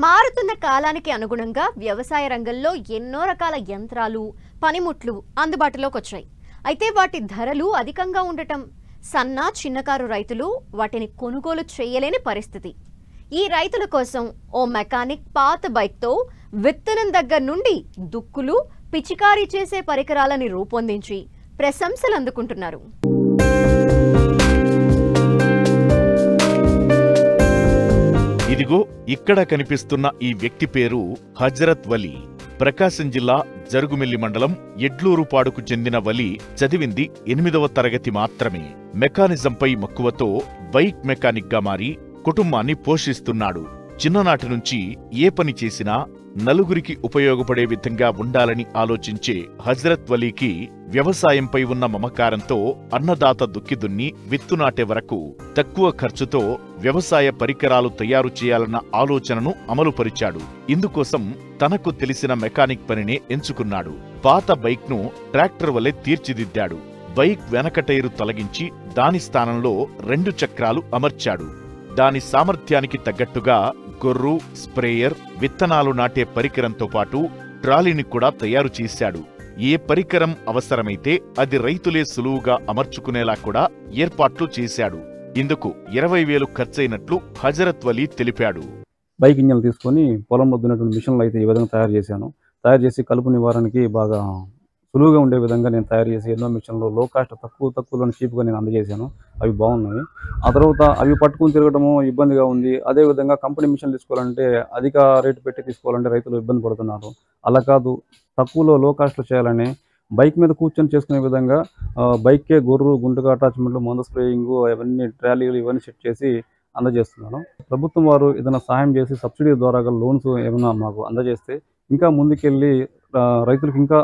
మారుతున్న కాలానికి అనుగుణంగా వ్యవసాయ రంగంలో ఎన్నో రకాల యంత్రాలు, పనిముట్లు అందుబాటులోకి వచ్చాయి. అయితే వాటి ధరలు అధికంగా ఉండటం సన్న, చిన్నకారు రైతులు వాటిని కొనుగోలు చేయలేని పరిస్థితి. ఈ రైతుల కోసం ఓ మెకానిక్ పాత బైక్తో విత్తనం దగ్గర నుండి దుక్కులు, పిచికారీ చేసే పరికరాలని రూపొందించి ప్రశంసలు అందుకుంటున్నారు. ఇదిగో ఇక్కడ కనిపిస్తున్న ఈ వ్యక్తి పేరు హజరత్ వలీ. ప్రకాశం జిల్లా జరుగుమిల్లి మండలం ఎడ్లూరుపాడుకు చెందిన వలీ చదివింది 8వ తరగతి మాత్రమే. మెకానిజంపై మక్కువతో బైక్ మెకానిక్ గా మారి కుటుంబాన్ని పోషిస్తున్నాడు. చిన్ననాటి నుంచి ఏ పని చేసినా నలుగురికి ఉపయోగపడే విధంగా ఉండాలని ఆలోచించే హజరత్ వలీకి వ్యవసాయంపై ఉన్న మమకారంతో అన్నదాత దుక్కి దున్ని విత్తునాటే వరకు తక్కువ ఖర్చుతో వ్యవసాయ పరికరాలు తయారు చేయాలన్న ఆలోచనను అమలుపరిచాడు. ఇందుకోసం తనకు తెలిసిన మెకానిక్ పనినే ఎంచుకున్నాడు. పాత బైక్ను ట్రాక్టర్ వలె తీర్చిదిద్దాడు. బైక్ వెనక టైరు తొలగించి దాని స్థానంలో 2 చక్రాలు అమర్చాడు. దాని సామర్థ్యానికి తగ్గట్టుగా గొర్రు, స్ప్రేయర్, విత్తనాలు నాటే పరికరంతో పాటు ట్రాలీని కూడా తయారు చేశాడు. ఏ పరికరం అవసరమైతే అది రైతులే సులువుగా అమర్చుకునేలా కూడా ఏర్పాట్లు చేశాడు. ఇందుకు 20,000 ఖర్చయినట్లు హజరత్ వలీ తెలిపాడు. బైక్ ఇంజన్లు తీసుకొని పొలంలో దున్నటువంటి మిషన్లు అయితే ఈ విధంగా తయారు చేశాను. తయారు చేసి కలుపు నివారణకి బాగా సులువుగా ఉండే విధంగా నేను తయారు చేసి ఎన్నో మిషన్లు లో కాస్ట్ తక్కువలో చీప్గా నేను అందజేశాను. అవి బాగున్నాయి. ఆ తర్వాత అవి పట్టుకుని తిరగడము ఇబ్బందిగా ఉంది. అదేవిధంగా కంపెనీ మిషన్లు తీసుకోవాలంటే అధిక రేటు పెట్టి తీసుకోవాలంటే రైతులు ఇబ్బంది పడుతున్నారు. అలా కాదు, తక్కువలో లో కాస్ట్లో చేయాలని బైక్ మీద కూర్చొని చేసుకునే విధంగా బైక్కే గొర్రు, గుంటగా అటాచ్మెంట్లు, మందు స్ప్రేయింగ్, అవన్నీ ట్రాలీలు ఇవన్నీ సెట్ చేసి అందజేస్తున్నాను. ప్రభుత్వం వారు ఏదైనా సహాయం చేసి సబ్సిడీ ద్వారా లోన్స్ ఏమైనా మాకు అందజేస్తే ఇంకా ముందుకెళ్ళి రైతులకు ఇంకా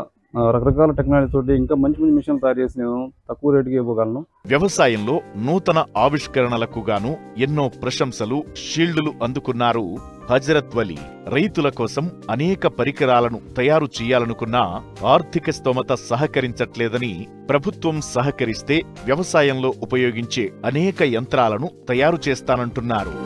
రకరకాల టెక్నాలజీ తోటి ఇంకా మంచి మిషన్లు తయారు చేసి నేను తక్కువ రేటుకి ఇవ్వగలను. వ్యవసాయంలో నూతన ఆవిష్కరణలకు గాను ఎన్నో ప్రశంసలు, షీల్డులు అందుకున్నారు హజరత్ వలీ. రైతుల కోసం అనేక పరికరాలను తయారు చేయాలనుకున్నా ఆర్థిక స్తోమత సహకరించట్లేదని, ప్రభుత్వం సహకరిస్తే వ్యవసాయంలో ఉపయోగించే అనేక యంత్రాలను తయారు చేస్తానంటున్నారు.